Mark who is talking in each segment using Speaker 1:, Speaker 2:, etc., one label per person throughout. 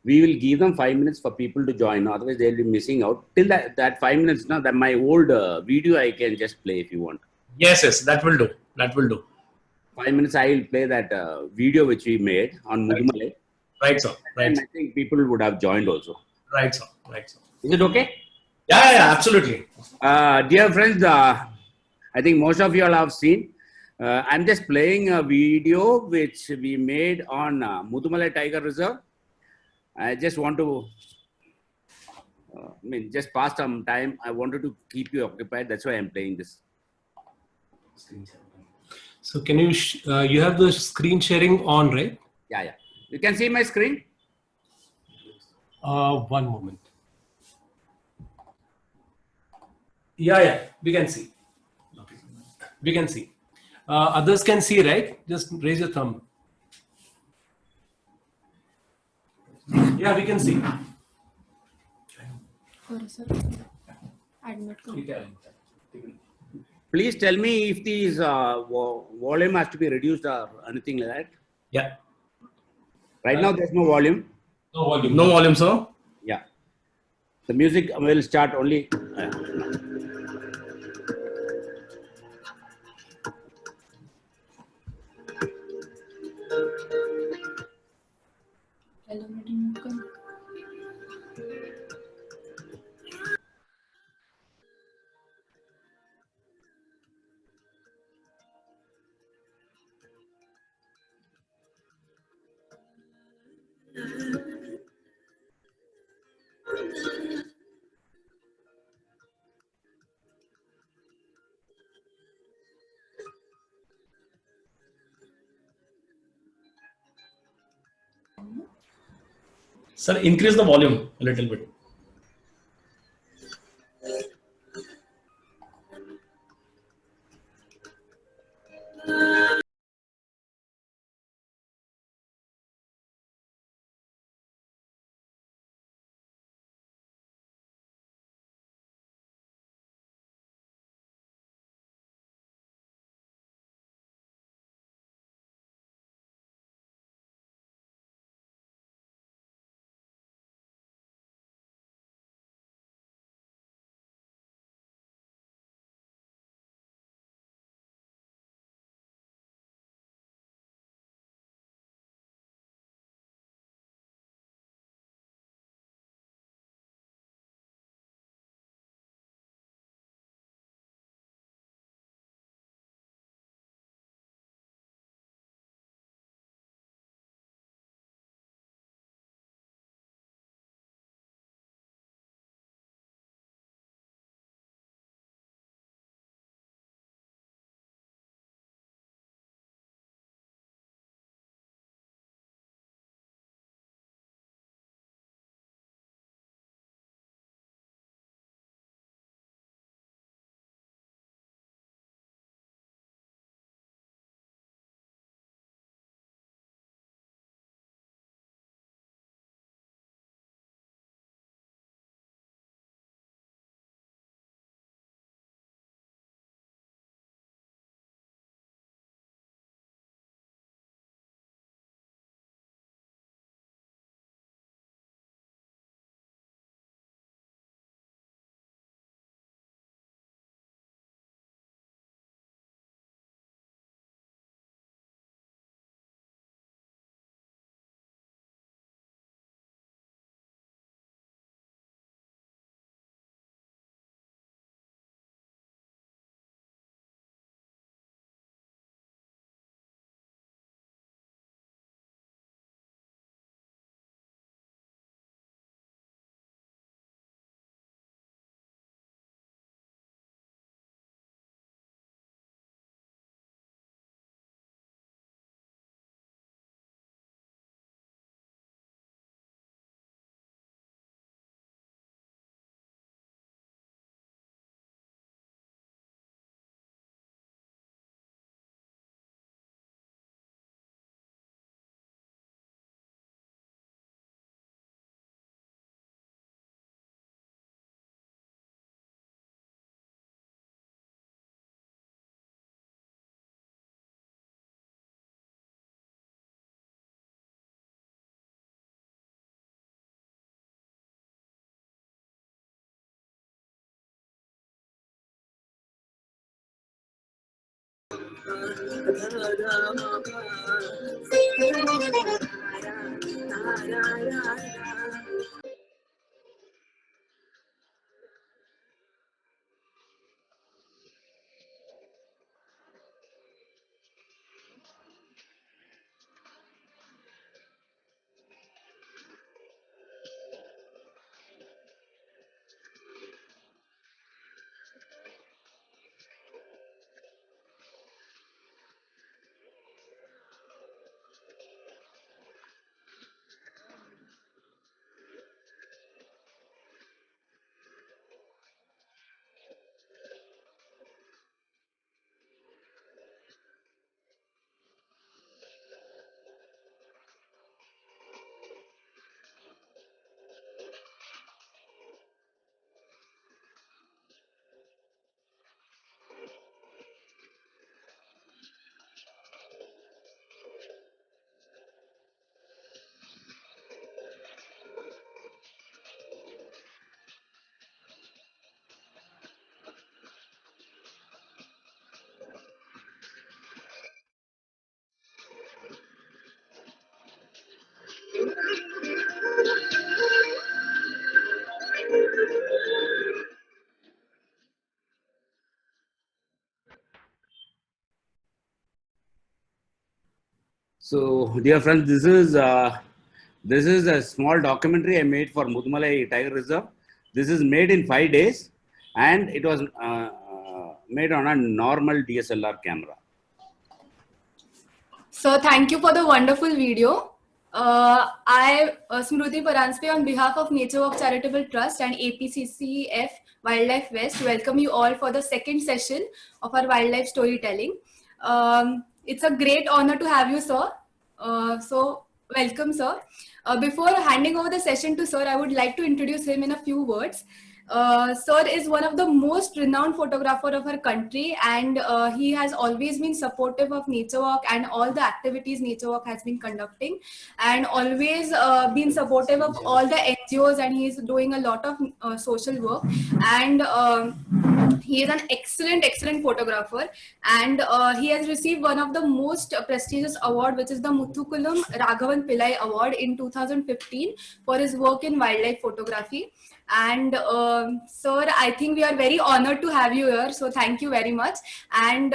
Speaker 1: we will give them 5 minutes for people to join. Otherwise, they'll be missing out. Till that 5 minutes, now that my old video I can just play if you want.
Speaker 2: Yes, yes, that will do. That will do.
Speaker 1: 5 minutes, I will play that video which we made on
Speaker 2: Right,
Speaker 1: Mudumalai.
Speaker 2: right, sir. Right,
Speaker 1: And
Speaker 2: sir.
Speaker 1: I think people would have joined also.
Speaker 2: Right, sir. Right, sir.
Speaker 1: Is it okay?
Speaker 2: Yeah, yeah, yeah, absolutely.
Speaker 1: Dear friends, I think most of you all have seen. I'm just playing a video which we made on Mudumalai Tiger Reserve. I just want to, just pass some time. I wanted to keep you occupied. That's why I'm playing this.
Speaker 2: So can you, you have the screen sharing on, right?
Speaker 1: Yeah, yeah. You can see my screen?
Speaker 2: One moment. Yeah, yeah, we can see. We can see. Others can see, right? Just raise your thumb. Yeah, we can see.
Speaker 3: Sorry, sir. Admit.
Speaker 1: Please tell me if these volume has to be reduced or anything like that.
Speaker 2: Yeah.
Speaker 1: Right now, there's no volume.
Speaker 2: No volume. No volume, sir.
Speaker 1: Yeah. The music will start only.
Speaker 2: Sir, increase the volume a little bit.
Speaker 1: So, dear friends, this is a small documentary I made for Mudumalai Tiger Reserve. This is made in 5 days, and it was made on a normal DSLR camera.
Speaker 3: So thank you for the wonderful video. Smruti Paranspe, on behalf of Nature Walk Charitable Trust and APCCF Wildlife West, welcome you all for the second session of our wildlife storytelling. It's a great honor to have you, sir. So welcome, sir. Before handing over the session to sir, I would like to introduce him in a few words. Sir is one of the most renowned photographer of our country, and he has always been supportive of Nature Walk and all the activities Nature Walk has been conducting, and always been supportive of all the NGOs, and he is doing a lot of social work, and he is an excellent photographer, and he has received one of the most prestigious award, which is the Muthukulam Raghavan Pillai Award in 2015 for his work in wildlife photography. And sir, I think we are very honored to have you here, so thank you very much. And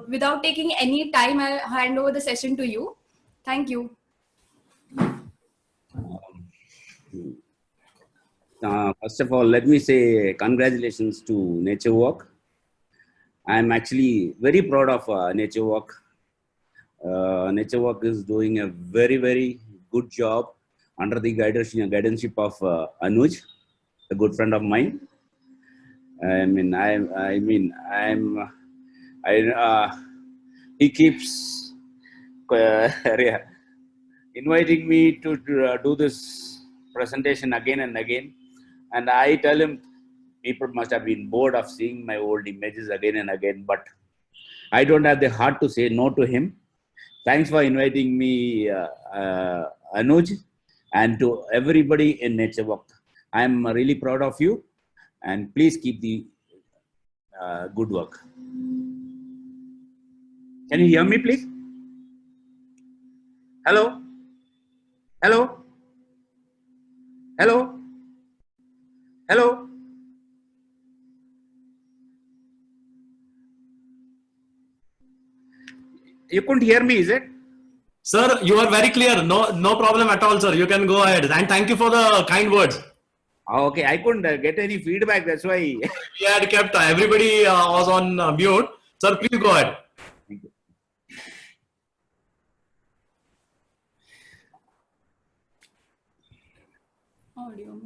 Speaker 3: without taking any time, I hand over the session to you. Thank you.
Speaker 1: First of all, let me say congratulations to Nature Walk. I'm actually very proud of Nature Walk. Nature Walk is doing a very good job under the guidance of Anuj, a good friend of mine. He keeps inviting me to do this presentation again and again, and I tell him people must have been bored of seeing my old images again and again, but I don't have the heart to say no to him. Thanks for inviting me, Anuj, and to everybody in Nature Walk. I'm really proud of you, and please keep the good work. Can you hear me, please? Hello? Hello? Hello? Hello? You couldn't hear me, is it?
Speaker 2: Sir, you are very clear. No problem at all, sir. You can go ahead. And thank you for the kind words.
Speaker 1: Okay, I couldn't get any feedback. That's why.
Speaker 2: We had kept everybody was on mute. Sir, please go ahead.
Speaker 1: Thank you.
Speaker 3: Audio.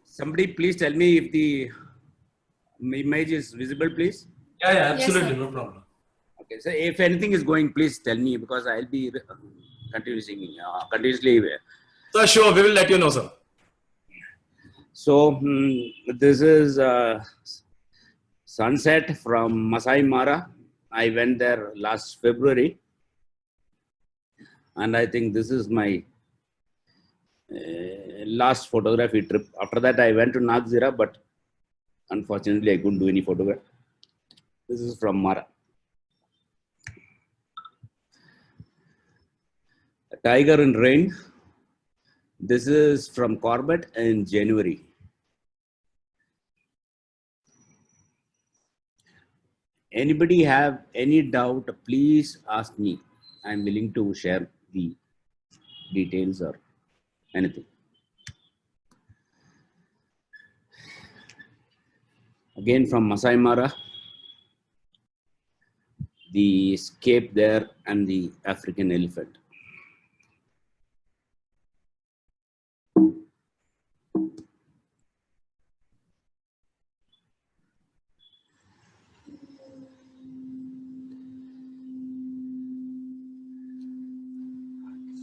Speaker 1: Somebody please tell me if the image is visible, please.
Speaker 2: Yeah, absolutely,
Speaker 3: Yes,
Speaker 2: no problem.
Speaker 1: Okay, so if anything is going, please tell me, because I'll be continuously.
Speaker 2: So sure, we will let you know, sir.
Speaker 1: So this is sunset from Masai Mara. I went there last February. And I think this is my last photography trip. After that, I went to Nagzira, but unfortunately, I couldn't do any photograph. This is from Mara. A tiger in rain. This is from Corbett in January. Anybody have any doubt, please ask me. I'm willing to share the details or anything. Again from Masai Mara, the escape there and the African elephant.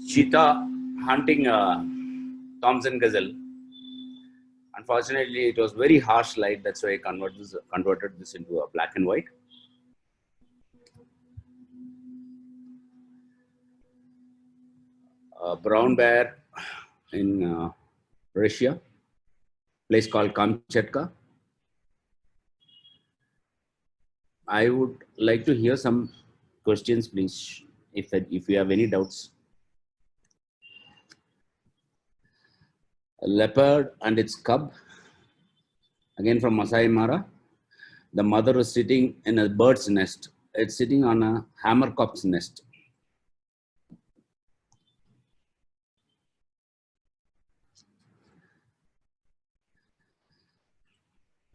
Speaker 1: Cheetah hunting Thompson gazelle. Unfortunately, it was very harsh light. That's why I converted this into a black and white. Brown bear in Russia, place called Kamchatka. I would like to hear some questions, please, if you have any doubts. A leopard and its cub, again from Masai Mara. The mother is sitting in a bird's nest. It's sitting on a hammercock's nest.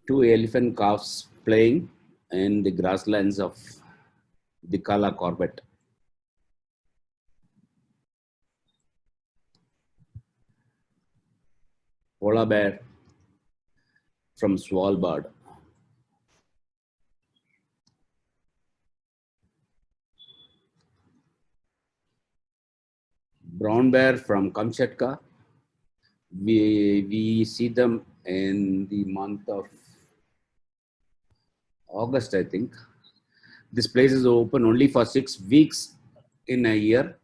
Speaker 1: Two elephant calves playing in the grasslands of the Kala Corbett. Polar bear from Svalbard. Brown bear from Kamchatka. We see them in the month of August, I think. This place is open only for 6 weeks in a year.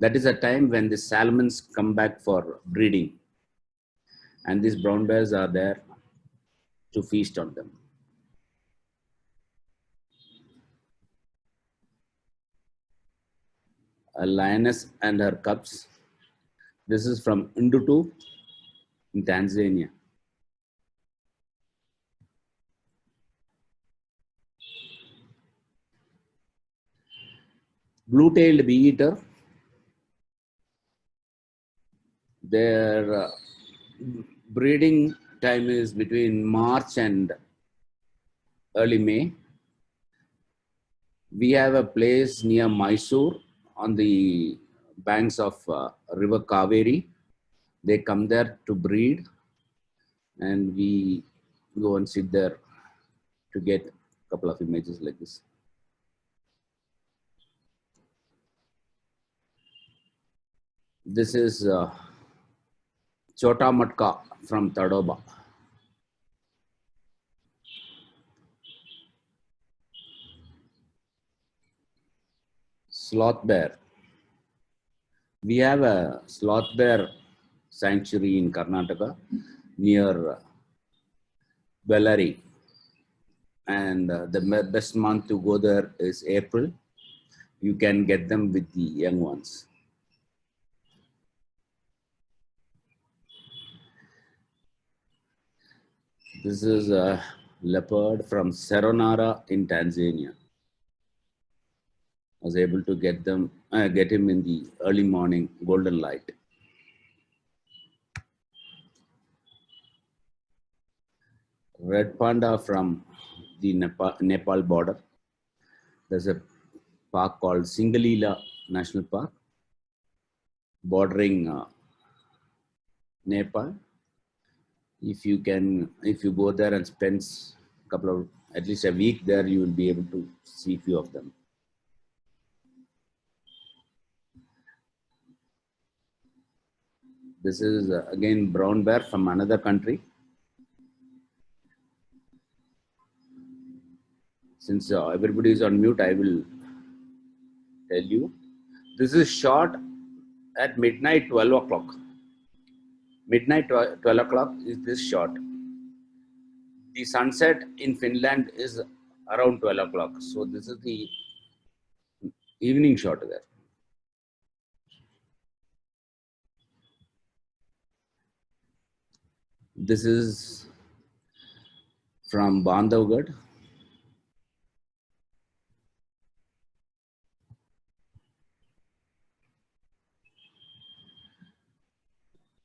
Speaker 1: That is a time when the salmons come back for breeding. And these brown bears are there to feast on them. A lioness and her cubs. This is from Indutu in Tanzania. Blue-tailed bee-eater. Their breeding time is between March and early May. We have a place near Mysore on the banks of river Kaveri. They come there to breed, and we go and sit there to get a couple of images like this. This is Chota Matka from Tadoba. Sloth bear. We have a sloth bear sanctuary in Karnataka near Bellary. And the best month to go there is April. You can get them with the young ones. This is a leopard from Seronara in Tanzania. I was able to get him in the early morning golden light. Red panda from the Nepal border. There's a park called Singalila National Park, bordering Nepal. If you go there and spend at least a week there, you will be able to see few of them. This is again brown bear from another country. Since everybody is on mute, I will tell you. This is shot at midnight 12 o'clock. Midnight 12 o'clock is this shot. The sunset in Finland is around 12 o'clock. So this is the evening shot there. This is from Bandhavgarh.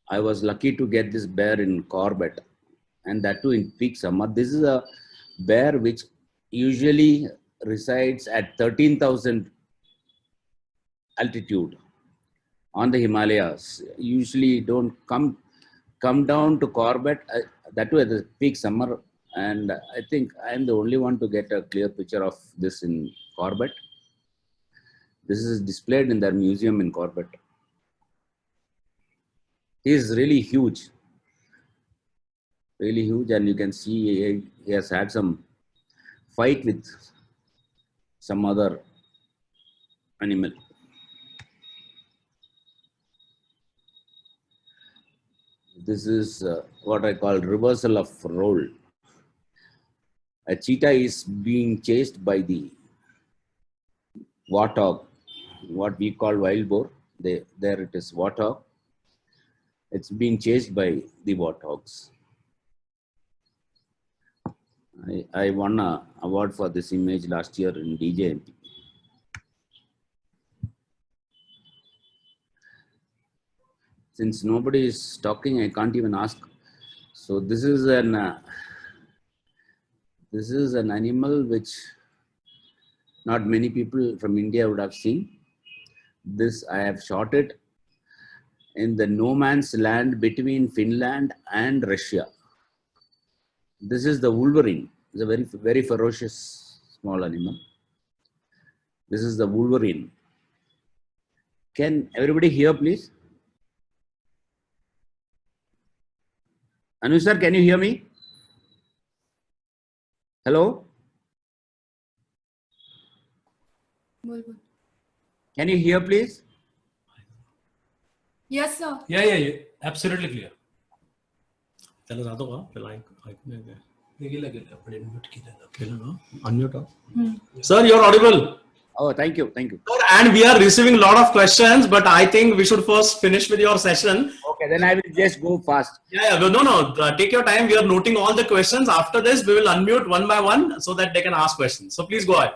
Speaker 1: I was lucky to get this bear in Corbett, and that too in peak summer. This is a bear which usually resides at 13,000 altitude on the Himalayas. Usually don't come down to Corbett, that too at the peak summer. And I think I'm the only one to get a clear picture of this in Corbett. This is displayed in their museum in Corbett. He is really huge, and you can see he has had some fight with some other animal. This is what I call reversal of role. A cheetah is being chased by the warthog, what we call wild boar. There it is, warthog. It's being chased by the warthogs. I won an award for this image last year in DJMP. Since nobody is talking, I can't even ask. So this is an animal which not many people from India would have seen. This I have shot it in the no man's land between Finland and Russia. This is the wolverine. It's a very, very ferocious small animal. This is the wolverine. Can everybody hear, please? Anu sir, can you hear me? Hello? Can you hear, please?
Speaker 3: Yes, sir.
Speaker 2: Yeah. Absolutely clear. Sir, you're audible.
Speaker 1: Oh, thank you.
Speaker 2: Sir, and we are receiving a lot of questions, but I think we should first finish with your session.
Speaker 1: Okay, then I will just go fast.
Speaker 2: Yeah. No. Take your time. We are noting all the questions. After this, we will unmute one by one so that they can ask questions. So please go ahead.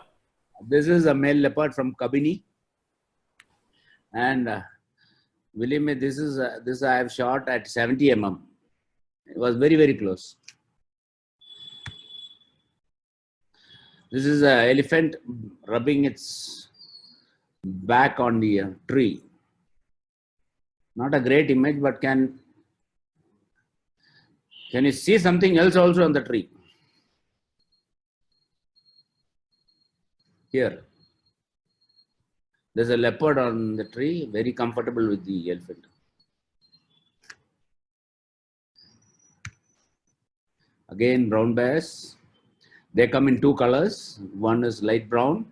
Speaker 1: This is a male leopard from Kabini. And believe me, this I have shot at 70 mm. It was very, very close. This is an elephant rubbing its back on the tree. Not a great image, but can you see something else also on the tree? Here. There's a leopard on the tree, very comfortable with the elephant. Again, brown bears. They come in two colors. One is light brown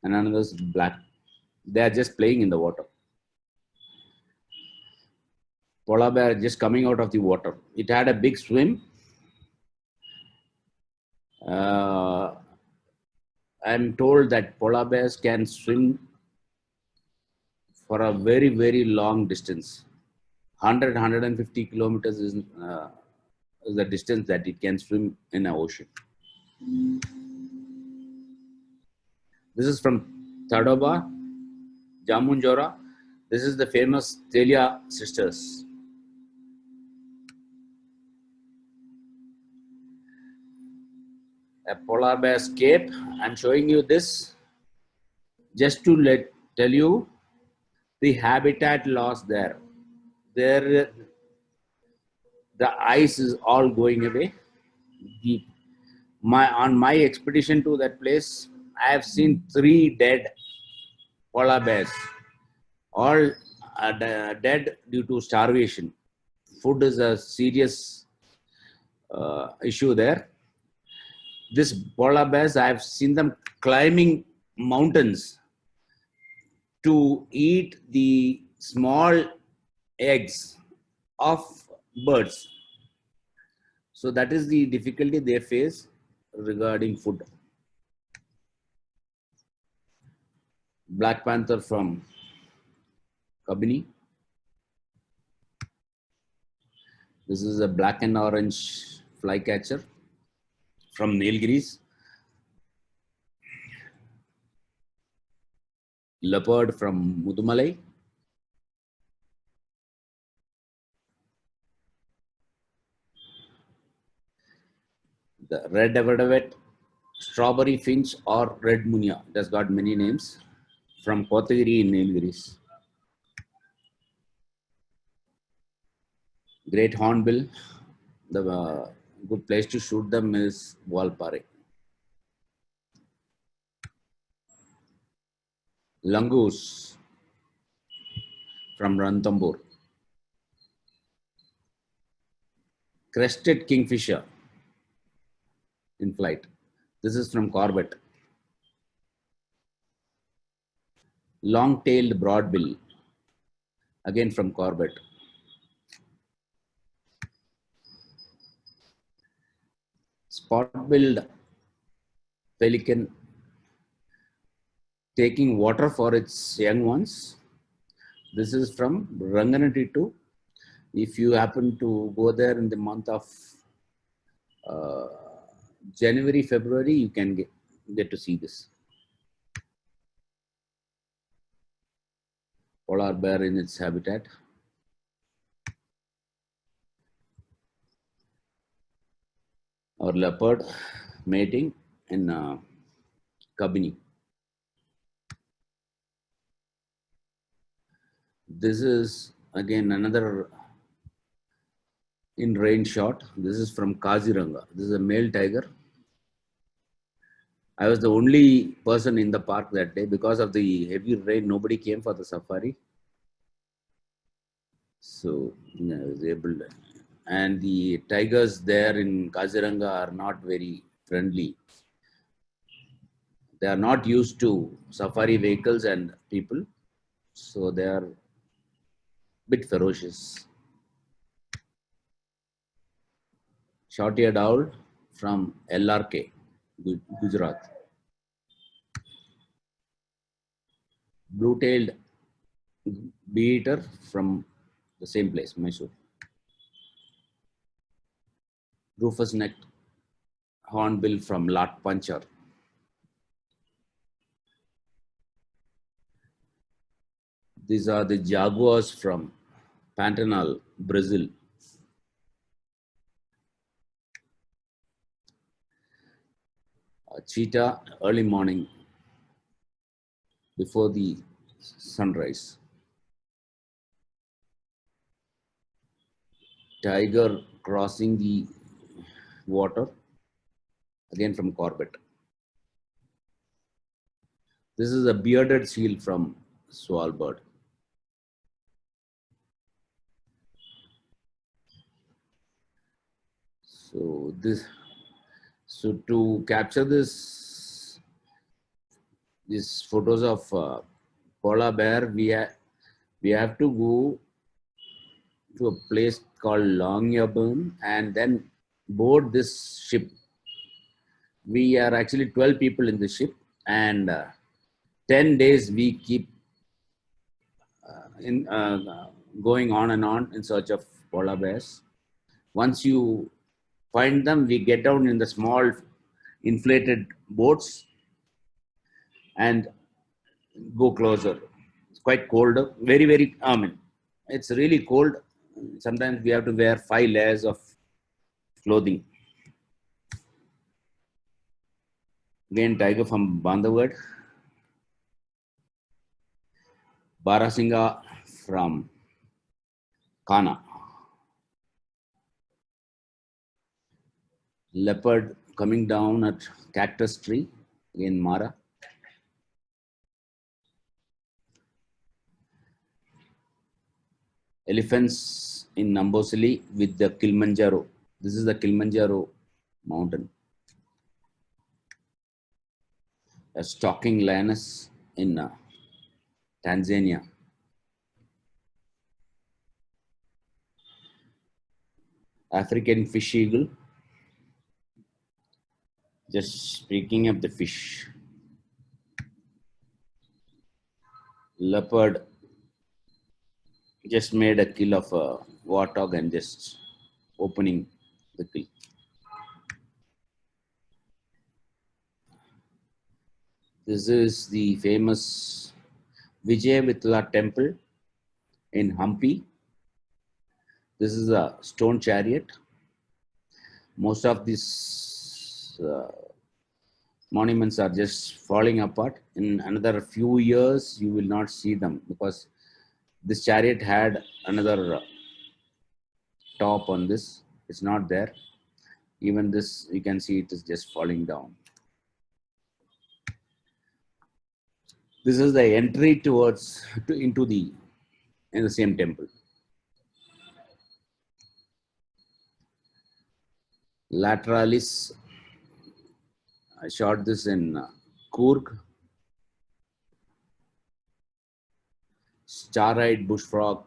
Speaker 1: and another is black. They are just playing in the water. Polar bear just coming out of the water. It had a big swim. I'm told that polar bears can swim for a very, very long distance. 150 kilometers is the distance that it can swim in an ocean. This is from Tadoba, Jamunjora. This is the famous Telia sisters. A polar bear's cape. I'm showing you this just to tell you the habitat loss there. The ice is all going away. On my expedition to that place, I have seen 3 dead polar bears, all dead due to starvation. Food is a serious issue there. This polar bears, I have seen them climbing mountains to eat the small eggs of birds. So that is the difficulty they face regarding food. Black panther from Kabini. This is a black and orange flycatcher from Nilgiris. Leopard from Mudumalai. The red everett, strawberry finch or red munia. It has got many names. From Kotagiri in Nilgiris. Great hornbill. The good place to shoot them is Walpare. Langoose from Ranthambore. Crested kingfisher in flight. This is from Corbett. Long-tailed broadbill, again from Corbett. Spot-billed pelican taking water for its young ones. This is from Ranganatittu. If you happen to go there in the month of January, February, you can get to see this. Polar bear in its habitat. Or leopard mating in Kabini. This is again another in range shot. This is from Kaziranga. This is a male tiger. I was the only person in the park that day. Because of the heavy rain, nobody came for the safari. So I was able to, and the tigers there in Kaziranga are not very friendly. They are not used to safari vehicles and people. So they are a bit ferocious. Short-eared owl from LRK, Gujarat. Blue-tailed bee-eater from the same place, Mysore. Rufous-necked hornbill from Lat Panchar. These are the jaguars from Pantanal, Brazil. A cheetah early morning before the sunrise. Tiger crossing the water, again from Corbett. This is a bearded seal from Svalbard. So to capture these photos of polar bear, we have to go to a place called Longyearbyen and then board this ship. We are actually 12 people in the ship, and 10 days we keep going on and on in search of polar bears. Once you find them, we get down in the small inflated boats and go closer. It's quite cold, very, very, it's really cold. Sometimes we have to wear 5 layers of clothing. Again, tiger from Bandhavgarh. Barasinga from Kana. Leopard coming down at cactus tree in Mara. Elephants in Nambosili with the Kilimanjaro. This is the Kilimanjaro mountain. A stalking lioness in Tanzania. African fish eagle. Just picking up the fish. Leopard just made a kill of a warthog and just opening the kill. This is the famous Vijayavitla temple in Hampi. This is a stone chariot. Most of these monuments are just falling apart. In another few years, you will not see them because this chariot had another top on this. It's not there. Even this, you can see it is just falling down. This is the entry towards into the same temple. Lateralis. I shot this in Coorg. Star-eyed bush frog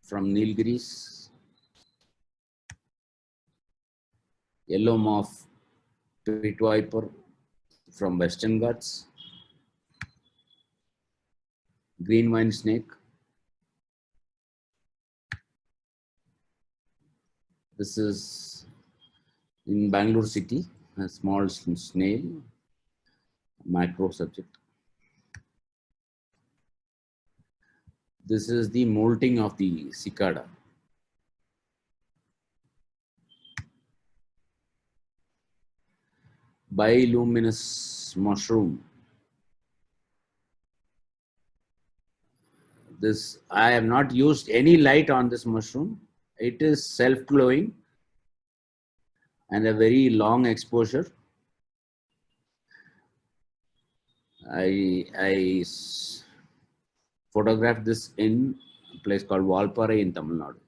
Speaker 1: from Nilgiris. Yellow moth pit viper from Western Ghats. Green vine snake. This is in Bangalore city, a small snail, micro subject. This is the molting of the cicada. Bioluminescent mushroom. This, I have not used any light on this mushroom. It is self-glowing and a very long exposure. I photographed this in a place called Valparai in Tamil Nadu.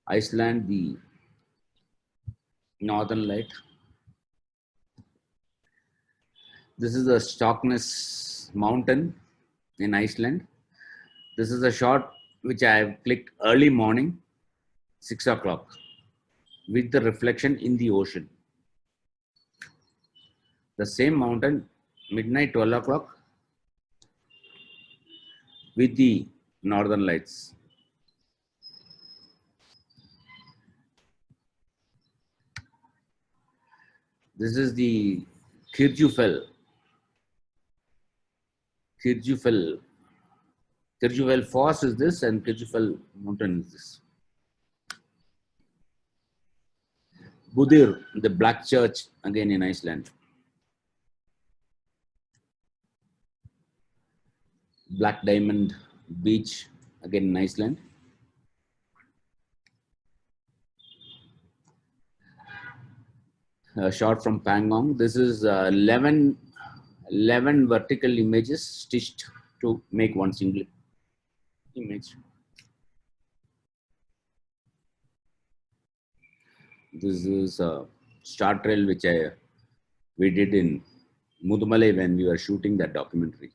Speaker 1: Iceland, the northern light. This is the Stockness mountain in Iceland. This is a shot which I have clicked early morning, 6 o'clock, with the reflection in the ocean. The same mountain, midnight, 12 o'clock, with the northern lights. This is the Kirjufell. Kirjufell Falls is this, and Kirjufell mountain is this. Budir, the Black Church, again in Iceland. Black Diamond Beach, again in Iceland. A shot from Pangong. This is 11 vertical images stitched to make one single image. This is a star trail which we did in Mudumalai when we were shooting that documentary.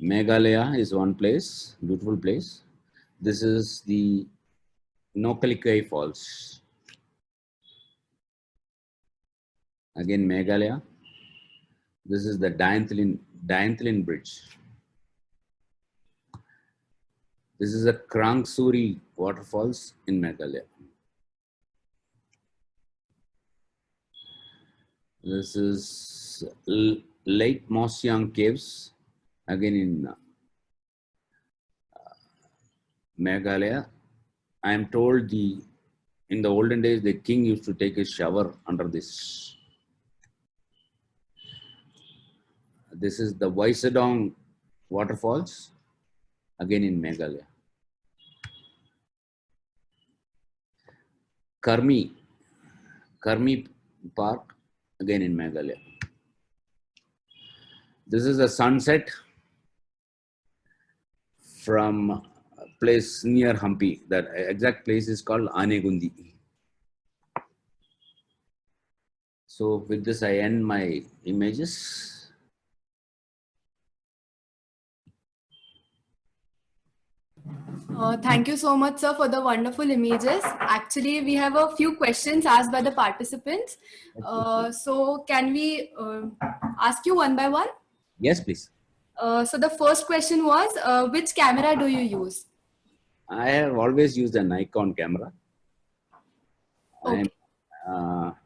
Speaker 1: Meghalaya is one place, beautiful place. This is the Nokalikai Falls. Again, Meghalaya. This is the Dayanthilin Bridge. This is a Krangsuri waterfalls in Meghalaya. This is Lake Mosyang Caves, again in Meghalaya. I am told in the olden days, the king used to take a shower under this. This is the Waisadong waterfalls, again in Meghalaya. Karmi Park, again in Meghalaya. This is a sunset from a place near Hampi. That exact place is called Anegundi. So with this, I end my images.
Speaker 3: Thank you so much, sir, for the wonderful images. Actually, we have a few questions asked by the participants. So can we ask you one by one?
Speaker 1: Yes, please.
Speaker 3: So the first question was, which camera do you use?
Speaker 1: I have always used a Nikon camera.
Speaker 3: Okay.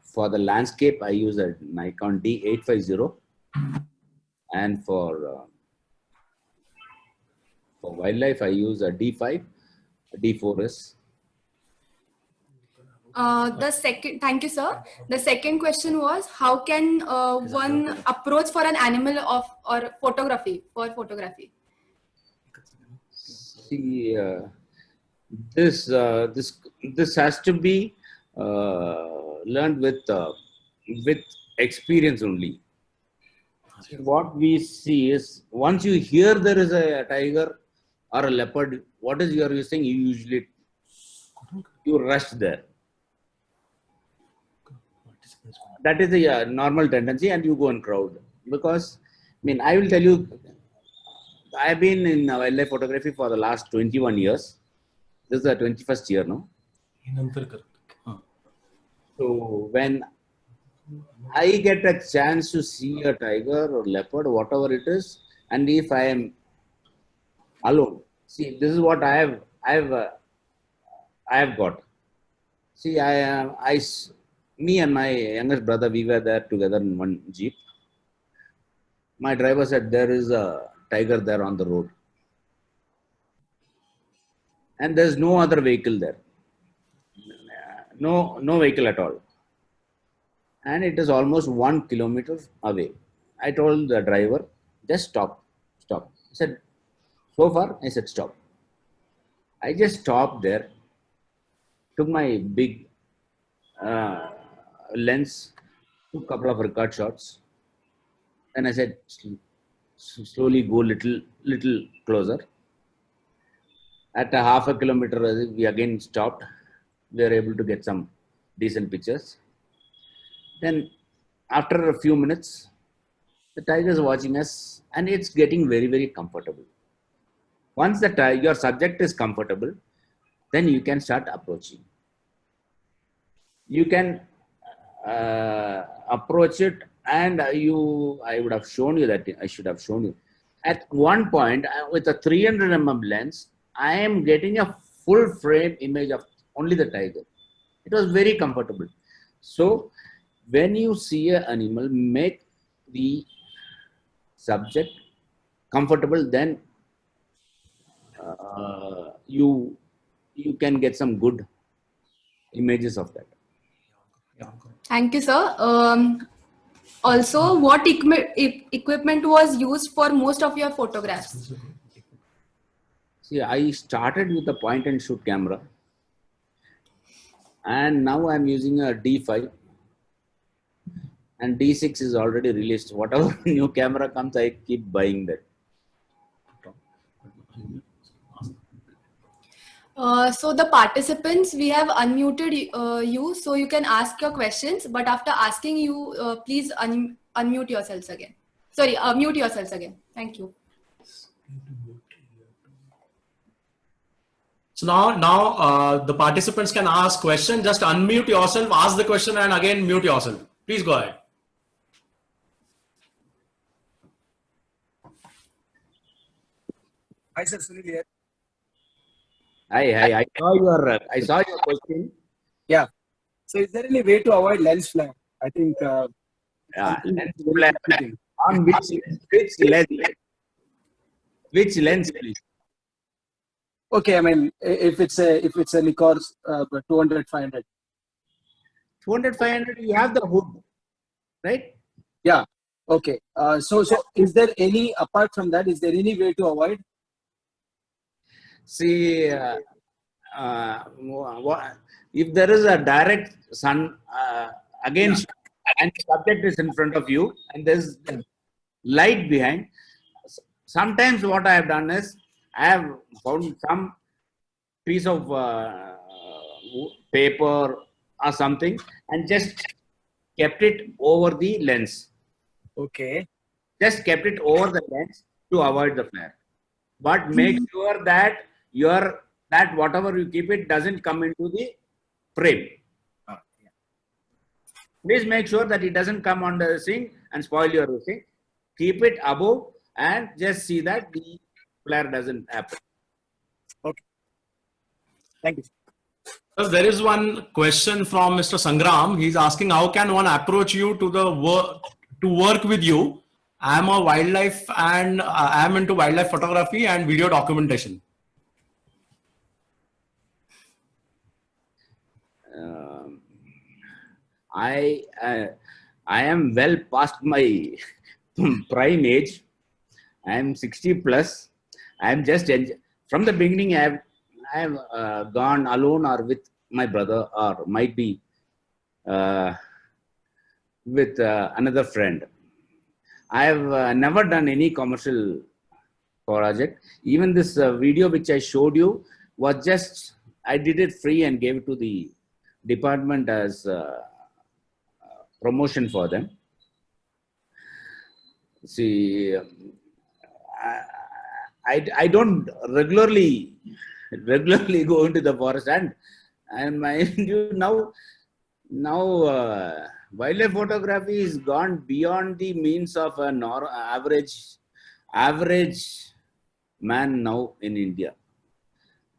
Speaker 1: For the landscape, I use a Nikon D850, and for wildlife, I use a D5, a D4S.
Speaker 3: Thank you, sir. The second question was, how can one approach for an animal or photography for photography?
Speaker 1: See, this has to be learned with experience only. What we see is, once you hear there is a tiger or a leopard, what is you are using? You rush there. That is the normal tendency, and you go and crowd. Because, I mean, I will tell you, I've been in wildlife photography for the last 21 years. This is the 21st year now. So when I get a chance to see a tiger or leopard, whatever it is, and if I am alone, see, this is what I have got. See, me and my youngest brother, we were there together in one jeep. My driver said there is a tiger there on the road, and there's no other vehicle there. No vehicle at all. And it is almost 1 kilometer away. I told the driver, just stop. He said, so far? I said, stop. I just stopped there, took my big lens, took a couple of record shots. Then I said, slowly go little closer. At a half a kilometer, we again stopped. We were able to get some decent pictures. Then after a few minutes, the tiger is watching us, and it's getting very, very comfortable. Once your subject is comfortable, then you can start approaching. You can approach it, and I would have shown you that. I should have shown you. At one point, with a 300 mm lens, I am getting a full frame image of only the tiger. It was very comfortable. So, when you see an animal, make the subject comfortable, then you can get some good images of that.
Speaker 3: Thank you, sir. Also, what equipment was used for most of your photographs?
Speaker 1: See, I started with a point and shoot camera, and now I'm using a D5, and D6 is already released. Whatever new camera comes, I keep buying that.
Speaker 3: So the participants, we have unmuted you, so you can ask your questions. But after asking you, please unmute yourselves again. Sorry, mute yourselves again. Thank you.
Speaker 2: So now the participants can ask questions. Just unmute yourself, ask the question, and again mute yourself. Please go ahead.
Speaker 4: Hi, sir. Sunil here.
Speaker 1: I saw your question.
Speaker 4: Yeah. So, is there any way to avoid lens flare? I think.
Speaker 1: Lens flare. On which lens? Which lens, please?
Speaker 4: Okay, I mean, if it's a Nikon 200 500.
Speaker 1: 200 500, you have the hood, right?
Speaker 4: Yeah. Okay. So is there any, apart from that, is there any way to avoid?
Speaker 1: See, if there is a direct sun against you, and the subject is in front of you, and there's light behind, sometimes what I have done is I have found some piece of paper or something and just kept it over the lens.
Speaker 4: Okay.
Speaker 1: Just kept it over the lens to avoid the flare. But make sure that that whatever you keep it doesn't come into the frame. Please make sure that it doesn't come on the thing and spoil your thing. Keep it above and just see that the flare doesn't happen.
Speaker 5: Okay. Thank you.
Speaker 6: Sir, there is one question from Mr. Sangram. He's asking, how can one approach you to work with you? I am a wildlife and I am into wildlife photography and video documentation.
Speaker 1: I am well past my prime age. I am 60 plus. I am just from the beginning. I have gone alone or with my brother, or might be with another friend. I have never done any commercial project. Even this video which I showed you was just, I did it free and gave it to the department as promotion for them. See, I don't regularly go into the forest, and mind you, now wildlife photography is gone beyond the means of an average man now in India.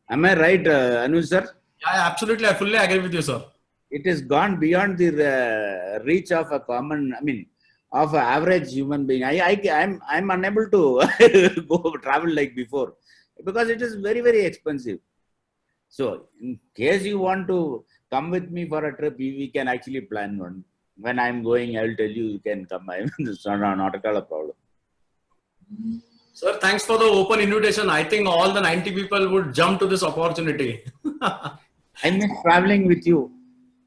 Speaker 1: Am I right, Anuj sir?
Speaker 6: Yeah, absolutely. I fully agree with you, sir.
Speaker 1: It has gone beyond the reach of a common, of an average human being. I'm unable to go travel like before because it is very, very expensive. So in case you want to come with me for a trip, we can actually plan one. When I'm going, I will tell you, you can come. It's not at all a problem.
Speaker 6: Sir, thanks for the open invitation. I think all the 90 people would jump to this opportunity.
Speaker 1: I miss traveling with you.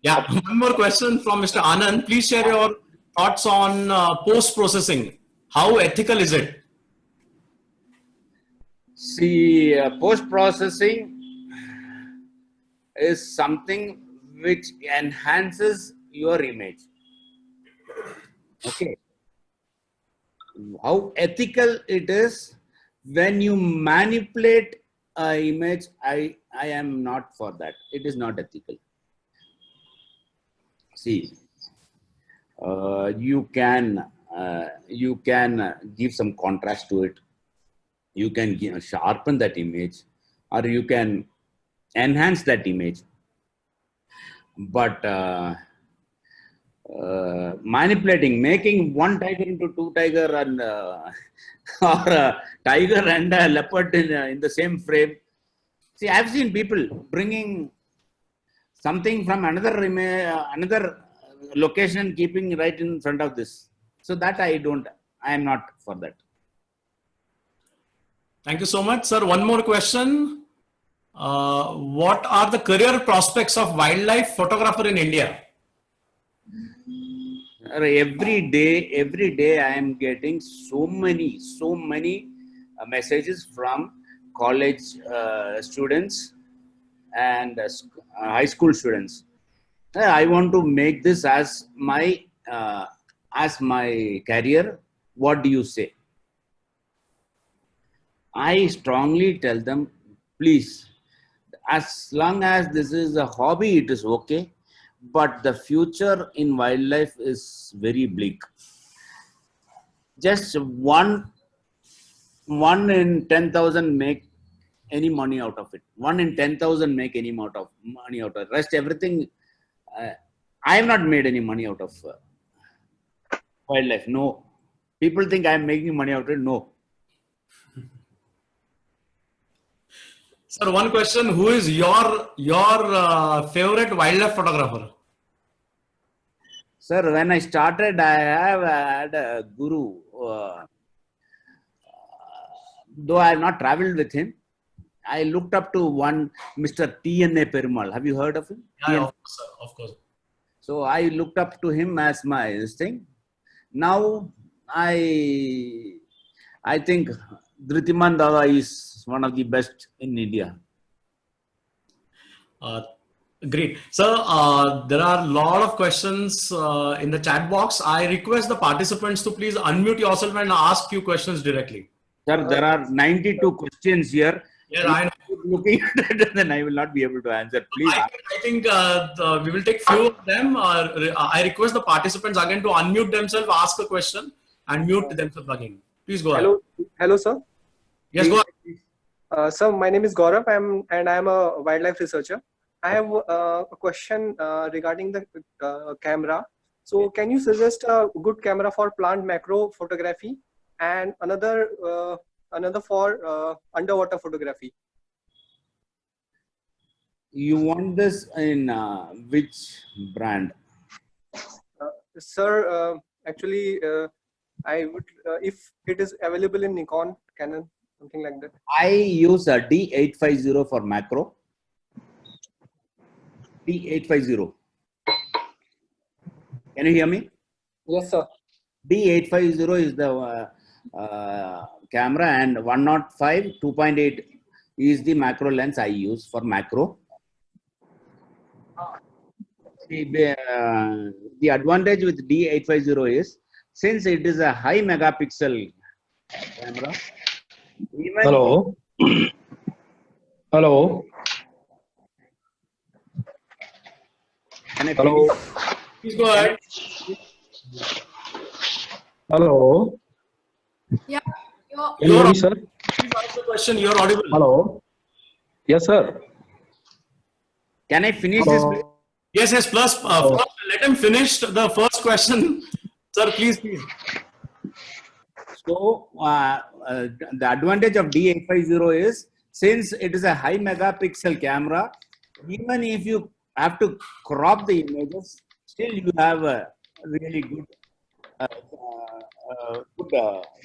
Speaker 6: Yeah, one more question from Mr. Anand. Please share your thoughts on post-processing. How ethical is it?
Speaker 1: See, post-processing is something which enhances your image. Okay. How ethical it is when you manipulate an image, I am not for that. It is not ethical. See, you can give some contrast to it. You can sharpen that image, or you can enhance that image. But manipulating, making one tiger into two tiger, and or a tiger and a leopard in the same frame. See, I've seen people bringing something from another location, keeping right in front of this. So that I am not for that.
Speaker 6: Thank you so much, sir. One more question. What are the career prospects of wildlife photographer in India?
Speaker 1: Every day I am getting so many messages from college students and high school students. I want to make this as my career. What do you say? I strongly tell them, please, as long as this is a hobby, it is okay. But the future in wildlife is very bleak. Just one in 10,000 make any money out of it. 1 in 10,000 make any money out of it. Rest everything. I have not made any money out of wildlife. No. People think I am making money out of it. No.
Speaker 6: Sir, one question. Who is your favorite wildlife photographer?
Speaker 1: Sir, when I started, I have had a guru. Though I have not traveled with him, I looked up to one Mr. T.N.A. Perumal. Have you heard of him?
Speaker 6: Yeah, of course, sir. Of course.
Speaker 1: So I looked up to him as my thing. Now I think Dhritiman Dada is one of the best in India.
Speaker 6: Great. Sir, there are a lot of questions in the chat box. I request the participants to please unmute yourself and ask few questions directly.
Speaker 1: Sir, there are 92 questions here.
Speaker 6: Yeah, I know.
Speaker 1: Keep looking at it, then I will not be able to answer. Please.
Speaker 6: I think we will take few of them. I request the participants again to unmute themselves, ask a question, and mute themselves again. Please go ahead.
Speaker 7: Hello, sir.
Speaker 6: Yes, go ahead.
Speaker 7: Sir, my name is Gaurav. I am a wildlife researcher. I have a question regarding the camera. So, can you suggest a good camera for plant macro photography and another for underwater photography?
Speaker 1: You want this in which brand?
Speaker 7: Sir, actually, I would if it is available in Nikon, Canon, something like that.
Speaker 1: I use a D850 for macro. D850. Can you hear me?
Speaker 7: Yes, sir.
Speaker 1: D850 is the camera, and 105 2.8 is the macro lens I use for macro. The advantage with D850 is, since it is a high megapixel camera. Even
Speaker 8: Hello. Hello.
Speaker 1: Can I
Speaker 8: Hello.
Speaker 6: Please go ahead.
Speaker 8: Hello.
Speaker 3: Yeah.
Speaker 8: Can you hear me, sir?
Speaker 6: Please ask the question. You're audible.
Speaker 8: Hello. Yes, sir.
Speaker 1: Can I finish this?
Speaker 8: Hello.
Speaker 6: Yes. Plus, let him finish the first question. Sir, please.
Speaker 1: So the advantage of D850 is, since it is a high megapixel camera, even if you have to crop the images, still you have a really good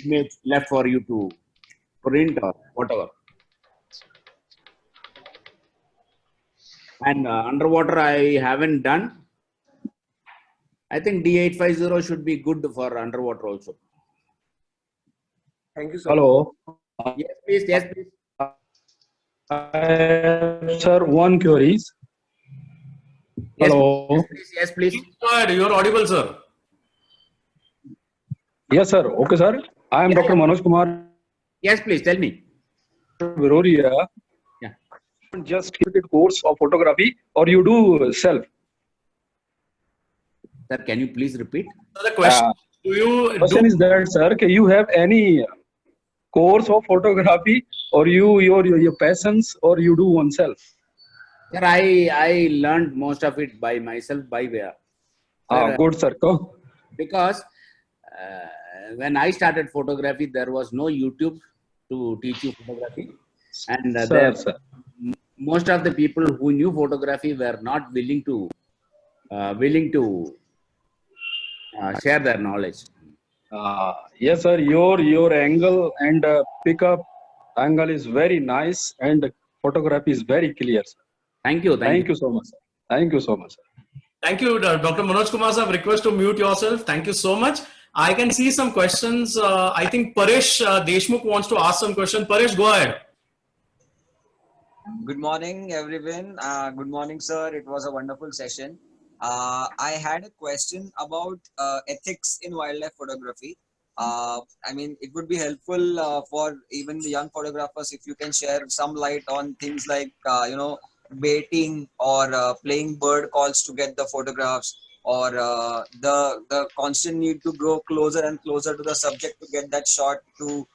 Speaker 1: image left for you to print or whatever. And underwater I haven't done. I think D850 should be good for underwater also.
Speaker 7: Thank you, sir.
Speaker 8: Hello.
Speaker 1: Yes, please. Yes, please.
Speaker 8: Sir, one queries.
Speaker 1: Yes,
Speaker 8: Hello.
Speaker 1: please. Yes, please.
Speaker 6: Please go ahead. You're audible, sir.
Speaker 8: Yes, sir. Okay, sir. I am Dr. Manoj Kumar
Speaker 1: Yes, please. Tell me.
Speaker 8: Viroria.
Speaker 1: Yeah.
Speaker 8: Just keep it course of photography, or you do self?
Speaker 1: Sir, can you please repeat?
Speaker 6: So the question: Do you
Speaker 8: Question is that, sir, can you have any course of photography, or your passions, or you do oneself?
Speaker 1: Sir, I learned most of it by myself, by where.
Speaker 8: Good, sir. Go.
Speaker 1: Because when I started photography, there was no YouTube to teach you photography, and
Speaker 8: Sir.
Speaker 1: most of the people who knew photography were not willing to share their knowledge.
Speaker 8: Yes, sir. Your angle and pickup angle is very nice, and photography is very clear, sir.
Speaker 1: Thank you.
Speaker 8: Thank you so much, sir. Thank you so much, sir.
Speaker 6: Thank you, Dr. Manoj Kumar sir. Request to mute yourself. Thank you so much. I can see some questions. I think Paresh Deshmukh wants to ask some questions. Paresh, go ahead.
Speaker 9: Good morning, everyone. Good morning, sir. It was a wonderful session. I had a question about ethics in wildlife photography. I mean, it would be helpful for even the young photographers if you can share some light on things like, baiting or playing bird calls to get the photographs, or the constant need to grow closer and closer to the subject to get that shot to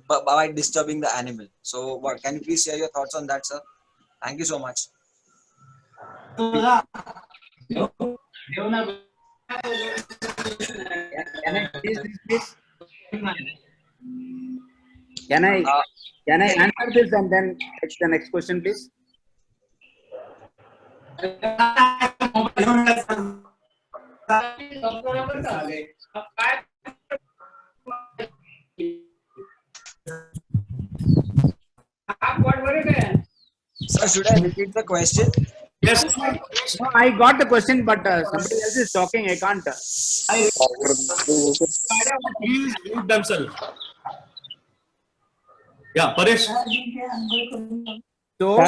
Speaker 9: by disturbing the animal. So, can you please share your thoughts on that, sir? Thank you so much.
Speaker 1: Can I please? Can I answer this and then take the next question, please?
Speaker 9: Sir, should I repeat the question?
Speaker 6: Yes.
Speaker 1: No, I got the question, but somebody else is talking. I can't.
Speaker 6: Please mute themselves. Yeah, Paresh.
Speaker 1: So,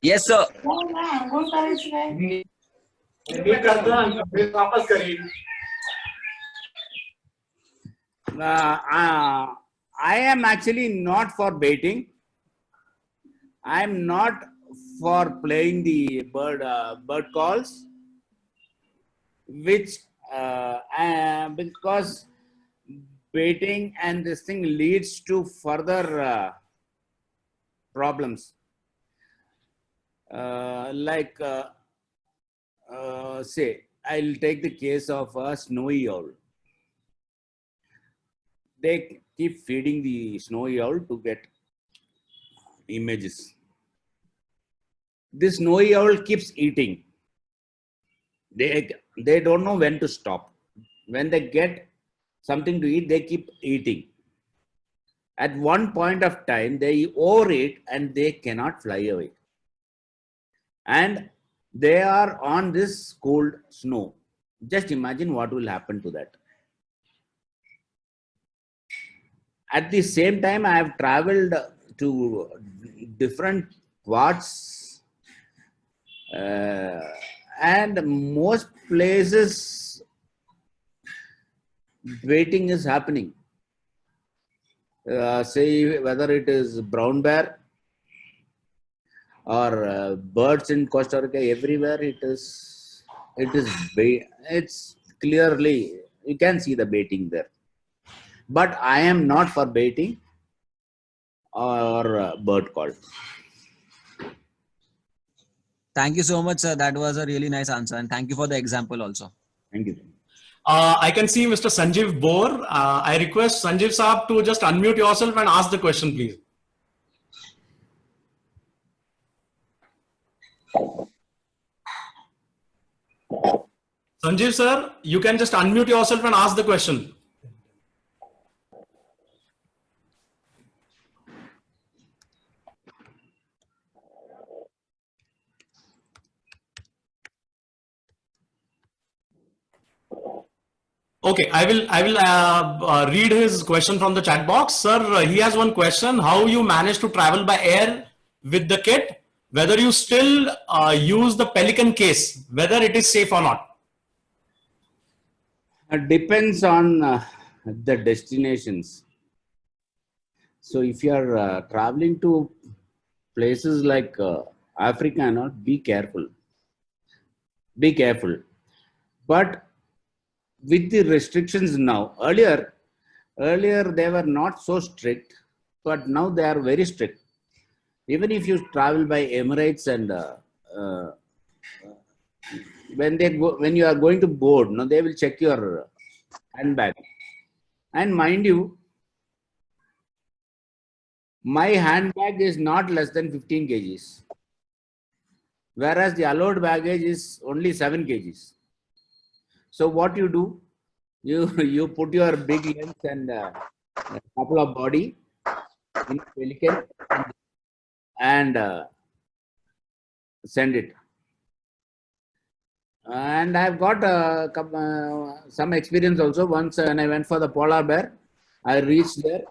Speaker 9: Yes, sir.
Speaker 1: I am actually not for baiting. I am not for playing the bird calls, which because baiting and this thing leads to further problems. Say, I'll take the case of a snowy owl. They keep feeding the snowy owl to get images. This snowy owl keeps eating. They don't know when to stop. When they get something to eat, they keep eating. At one point of time, they overeat and they cannot fly away. And they are on this cold snow. Just imagine what will happen to that. At the same time, I have traveled to different parts, and most places waiting is happening. Say whether it is brown bear or birds in Costa Rica, everywhere it's clearly, you can see the baiting there. But I am not for baiting or bird call.
Speaker 9: Thank you so much, sir. That was a really nice answer. And thank you for the example also.
Speaker 1: Thank you.
Speaker 6: I can see Mr. Sanjeev Bor. I request Sanjeev Saab to just unmute yourself and ask the question, please. Sanjeev sir, you can just unmute yourself and ask the question. Okay, I will read his question from the chat box. Sir, he has one question. How you manage to travel by air with the kit? Whether you still use the Pelican case, whether it is safe or not?
Speaker 1: It depends on the destinations. So if you are traveling to places like Africa and all, be careful. Be careful. But with the restrictions now, earlier they were not so strict, but now they are very strict. Even if you travel by Emirates and when you are going to board, no, they will check your handbag. And mind you, my handbag is not less than 15 kgs, whereas the allowed baggage is only 7 kgs. So what you do, you put your big lens and a couple of body in Pelican and send it. And I've got some experience also. Once when I went for the polar bear, I reached there.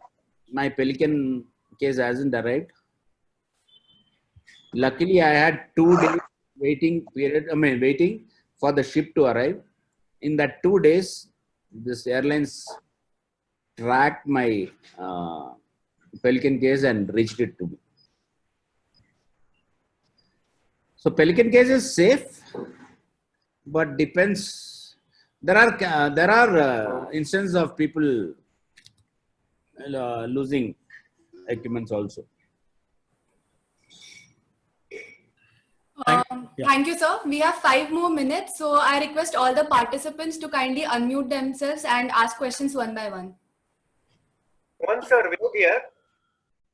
Speaker 1: My Pelican case hasn't arrived. Luckily, I had 2 days waiting period. Waiting for the ship to arrive. In that 2 days, this airlines tracked my Pelican case and reached it to me. So Pelican case is safe, but depends. There are instances of people losing equipments also.
Speaker 3: Thank you, sir. We have 5 more minutes, so I request all the participants to kindly unmute themselves and ask questions one by one.
Speaker 5: One, sir, Vinod here.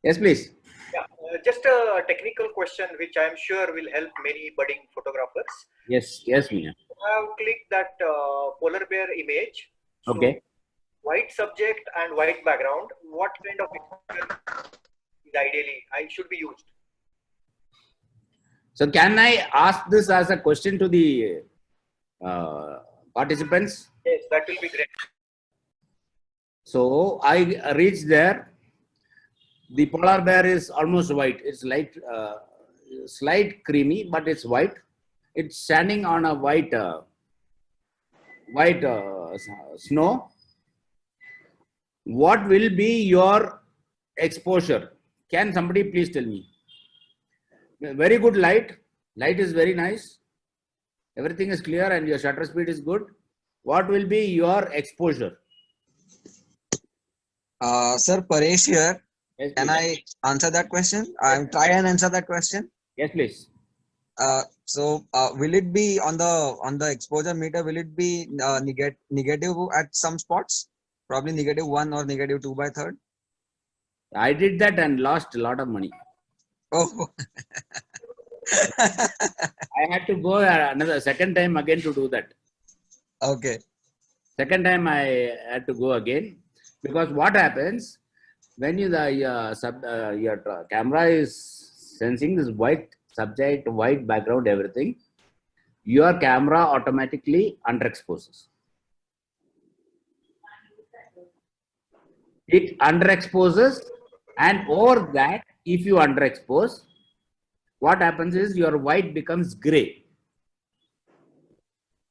Speaker 1: Yes, please.
Speaker 5: Yeah, just a technical question which I am sure will help many budding photographers.
Speaker 1: Yes, Mia.
Speaker 5: I have clicked that polar bear image. So
Speaker 1: Okay.
Speaker 5: white subject and white background. What kind of picture is ideally I should be used?
Speaker 1: So can I ask this as a question to the participants?
Speaker 5: Yes, that will be great.
Speaker 1: So I reached there. The polar bear is almost white. It's like slight creamy, but it's white. It's standing on a white snow. What will be your exposure? Can somebody please tell me? Very good light. Light is very nice. Everything is clear and your shutter speed is good. What will be your exposure?
Speaker 9: Sir, Paresh here.
Speaker 1: Yes,
Speaker 9: Can
Speaker 1: please.
Speaker 9: I answer that question? I'll try and answer that question.
Speaker 1: Yes, please.
Speaker 9: Will it be on the exposure meter? Will it be negative at some spots? Probably -1 or -2 by third.
Speaker 1: I did that and lost a lot of money.
Speaker 9: Oh,
Speaker 1: I had to go another second time again to do that.
Speaker 9: okay.
Speaker 1: Second time I had to go again because what happens when your camera is sensing this white subject, white background, everything, your camera automatically underexposes. It underexposes, and over that, if you underexpose, what happens is your white becomes gray.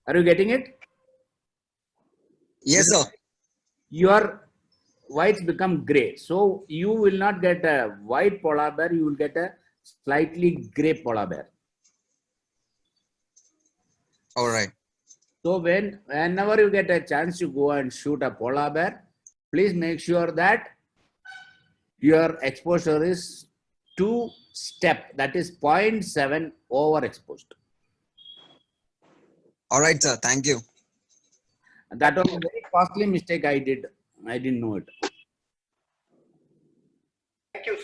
Speaker 1: Are you getting it?
Speaker 9: Yes, sir.
Speaker 1: Your whites become gray. So you will not get a white polar bear, you will get a slightly gray polar bear.
Speaker 9: All right.
Speaker 1: So whenever you get a chance to go and shoot a polar bear, please make sure that your exposure is 2-step, that is 0.7 overexposed.
Speaker 9: All right, sir. Thank you.
Speaker 1: That was a very costly mistake I did. I didn't know it.
Speaker 5: Thank you.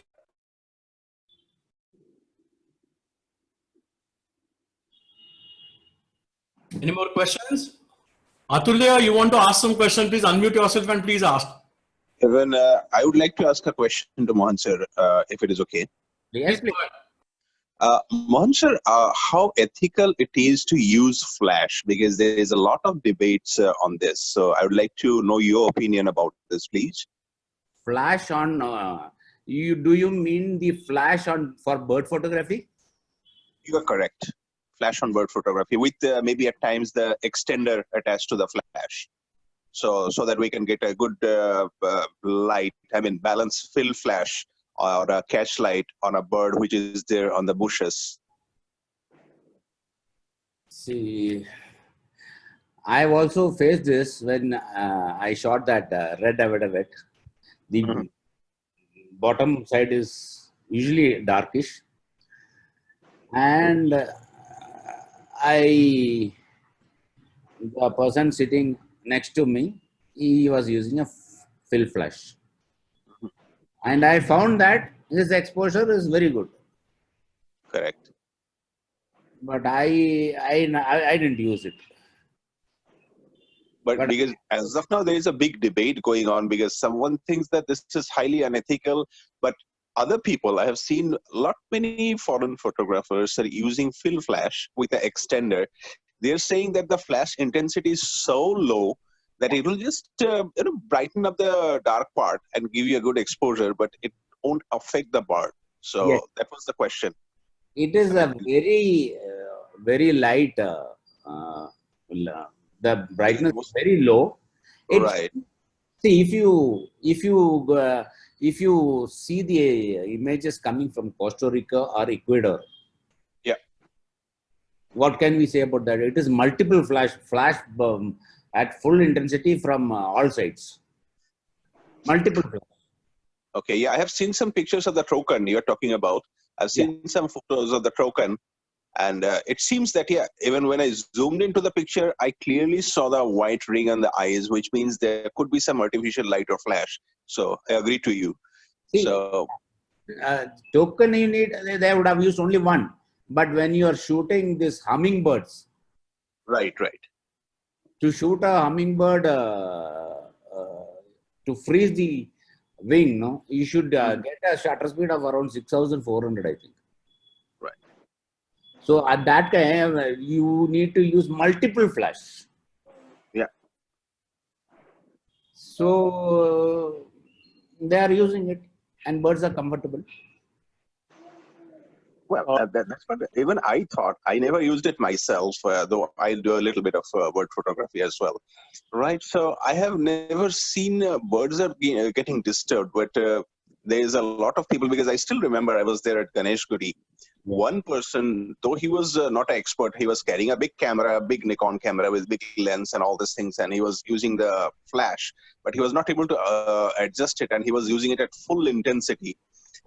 Speaker 6: Any more questions? Atulya, you want to ask some question? Please unmute yourself and please ask.
Speaker 10: Even I would like to ask a question to Mohan sir, if it is okay.
Speaker 1: Yes, please.
Speaker 10: Mohan sir, how ethical it is to use flash? Because there is a lot of debates on this. So I would like to know your opinion about this, please.
Speaker 1: Flash on, do you mean the flash on for bird photography?
Speaker 10: You are correct. Flash on bird photography with maybe at times the extender attached to the flash. So that we can get a good light, I mean, balance fill flash or a catch light on a bird which is there on the bushes.
Speaker 1: See, I've also faced this when I shot that red avidavet. The bottom side is usually darkish. And the person sitting next to me, he was using a fill flash. And I found that his exposure is very good.
Speaker 10: Correct.
Speaker 1: But I didn't use it.
Speaker 10: But because as of now, there is a big debate going on because someone thinks that this is highly unethical, but other people, I have seen many foreign photographers are using fill flash with an extender. They're saying that the flash intensity is so low that it will just brighten up the dark part and give you a good exposure, but it won't affect the bird. So
Speaker 1: yes,
Speaker 10: that was the question.
Speaker 1: it is a very light. The brightness is very low.
Speaker 10: Right.
Speaker 1: See, if you see the images coming from Costa Rica or Ecuador,
Speaker 10: yeah,
Speaker 1: what can we say about that? It is multiple flash at full intensity from all sides. Multiple flash.
Speaker 10: Okay, yeah, I have seen some pictures of the trocan you're talking about. I've seen some photos of the trocan, and it seems that, yeah, even when I zoomed into the picture, I clearly saw the white ring on the eyes, which means there could be some artificial light or flash. So I agree to you.
Speaker 1: See,
Speaker 10: so
Speaker 1: token you need, they would have used only one. But when you are shooting these hummingbirds,
Speaker 10: right,
Speaker 1: to shoot a hummingbird, to freeze the wing, no, you should get a shutter speed of around 6,400, I think.
Speaker 10: Right.
Speaker 1: So at that time, you need to use multiple flash.
Speaker 10: Yeah.
Speaker 1: So they are using it, and birds are comfortable.
Speaker 10: Well, that's what even I thought. I never used it myself, though I do a little bit of bird photography as well. Right. So I have never seen birds are getting disturbed, but there is a lot of people, because I still remember I was there at Ganesh Guri. One person, though he was not an expert, he was carrying a big camera, a big Nikon camera with big lens and all these things, and he was using the flash, but he was not able to adjust it, and he was using it at full intensity.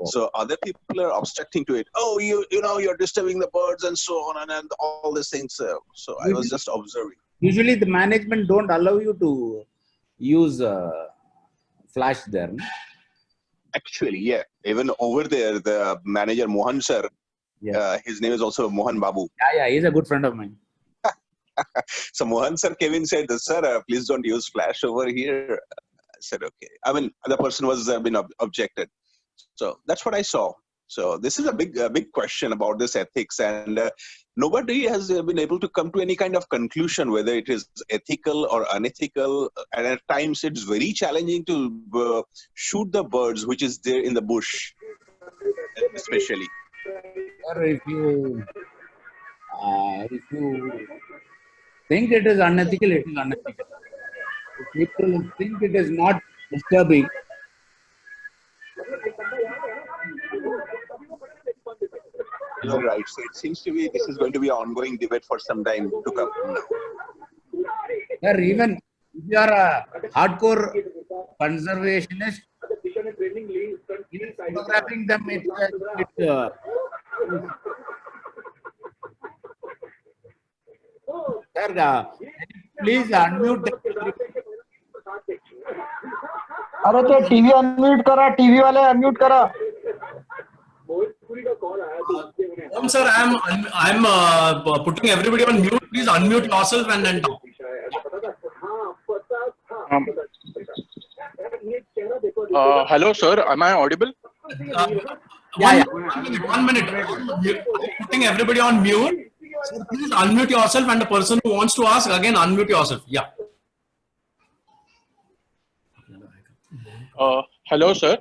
Speaker 10: So other people are obstructing to it. Oh, you know, you're disturbing the birds and so on, and all these things. So I was just observing.
Speaker 1: Usually the management don't allow you to use flash there. No?
Speaker 10: Actually, yeah. Even over there, the manager Mohan sir, his name is also Mohan Babu.
Speaker 1: Yeah, he's a good friend of mine.
Speaker 10: So Mohan sir came in and said, sir, please don't use flash over here. I said, okay. I mean, the person was been objected. So that's what I saw. So this is a big question about this ethics, and nobody has been able to come to any kind of conclusion whether it is ethical or unethical. And at times it's very challenging to shoot the birds which is there in the bush, especially.
Speaker 1: Or if you think it is unethical, it is unethical. If people think it is not disturbing,
Speaker 10: you're right. So it seems to be this is going to be an ongoing debate for some time to come now.
Speaker 1: Or even if you are a hardcore conservationist, photographing them, sir, please unmute.
Speaker 11: अरे तो TV unmute करा, TV वाले unmute करा.
Speaker 6: Sir, I'm putting everybody on mute. Please unmute yourself and then talk.
Speaker 12: Hello, sir. Am I audible?
Speaker 6: One minute. I'm putting everybody on mute. So please unmute yourself, and the person who wants to ask again unmute yourself. Yeah.
Speaker 12: Hello, sir.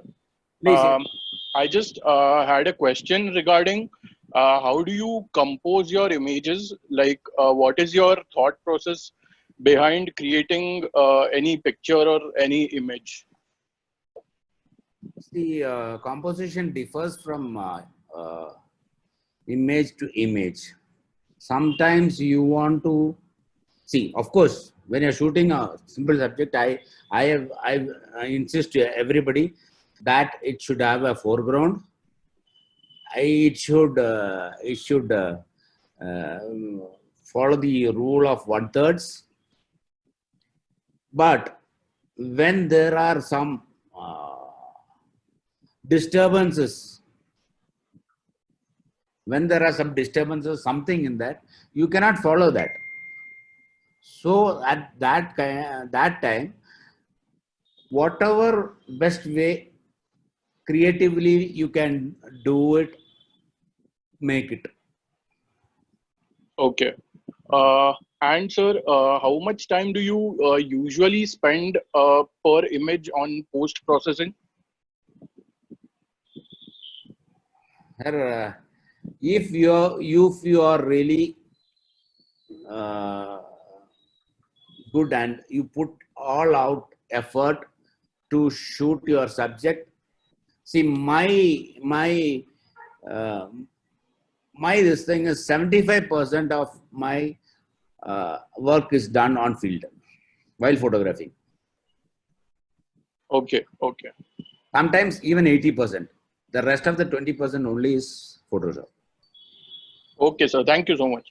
Speaker 12: I just had a question regarding how do you compose your images? Like, what is your thought process behind creating any picture or any image?
Speaker 1: The composition differs from image to image. Sometimes you want to see, of course, when you're shooting a simple subject, I insist to everybody that it should have a foreground. It should follow the rule of 1/3. But when there are some disturbances, something in that, you cannot follow that. So at that time, whatever best way creatively you can do it, make it.
Speaker 12: Okay. And sir, how much time do you usually spend per image on post processing?
Speaker 1: If you are really good and you put all out effort to shoot your subject, see my this thing is 75% of my work is done on field while photographing.
Speaker 12: Okay. Okay.
Speaker 1: Sometimes even 80%. The rest of the 20% only is Photoshop.
Speaker 12: Okay, sir. Thank you so much.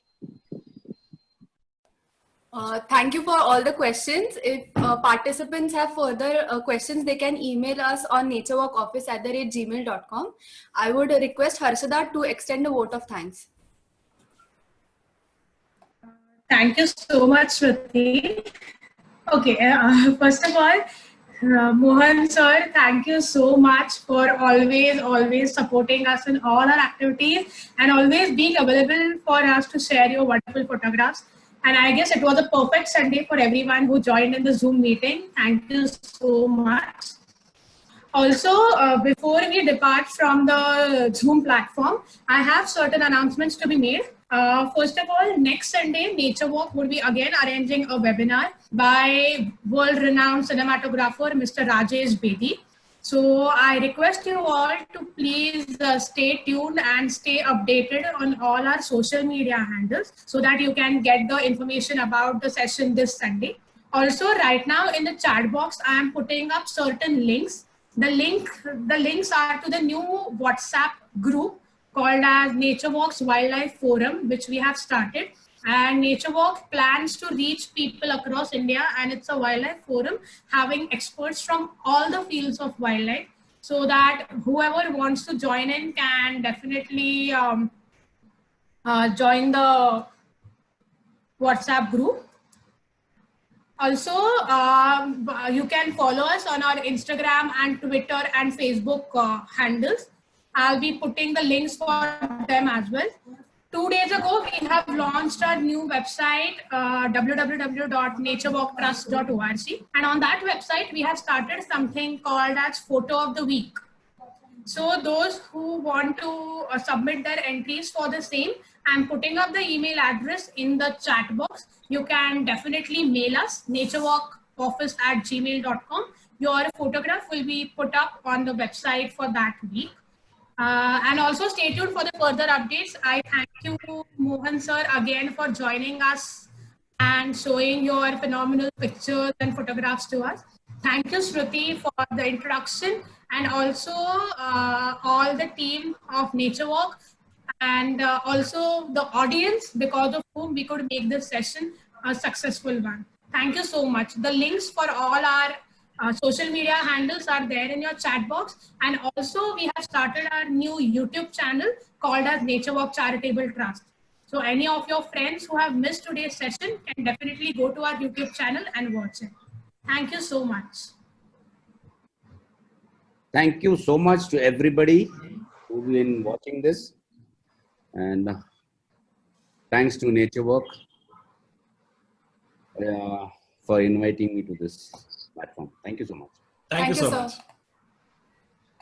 Speaker 3: Thank you for all the questions. If participants have further questions, they can email us on naturewalkoffice@gmail.com. I would request Harshada to extend a vote of thanks.
Speaker 13: Thank you so much, Shruti. Okay, first of all, Mohan sir, thank you so much for always supporting us in all our activities and always being available for us to share your wonderful photographs. And I guess it was a perfect Sunday for everyone who joined in the Zoom meeting. Thank you so much. Also, before we depart from the Zoom platform, I have certain announcements to be made. First of all, next Sunday, Nature Walk would be again arranging a webinar by world-renowned cinematographer, Mr. Rajesh Bedi. So I request you all to please stay tuned and stay updated on all our social media handles so that you can get the information about the session this Sunday. Also, right now in the chat box, I am putting up certain links. The links are to the new WhatsApp group called as Nature Walk's Wildlife Forum, which we have started. And Nature Walk plans to reach people across India, and it's a wildlife forum having experts from all the fields of wildlife, so that whoever wants to join in can definitely join the WhatsApp group. Also, you can follow us on our Instagram and Twitter and Facebook handles. I'll be putting the links for them as well. 2 days ago, we have launched our new website, www.naturewalktrust.org. And on that website, we have started something called as Photo of the Week. So those who want to submit their entries for the same, I'm putting up the email address in the chat box. You can definitely mail us, naturewalkoffice@gmail.com. Your photograph will be put up on the website for that week. And also stay tuned for the further updates. I thank you, Mohan sir, again for joining us and showing your phenomenal pictures and photographs to us. Thank you, Shruti, for the introduction, and also all the team of Nature Walk, and also the audience, because of whom we could make this session a successful one. Thank you so much. The links for all our social media handles are there in your chat box, and also we have started our new YouTube channel called as Nature Walk Charitable Trust. So any of your friends who have missed today's session can definitely go to our YouTube channel and watch it. Thank you so much.
Speaker 1: Thank you so much to everybody who's been watching this, and thanks to Nature Walk for inviting me to this platform. Thank you so much.
Speaker 6: Thank you so much.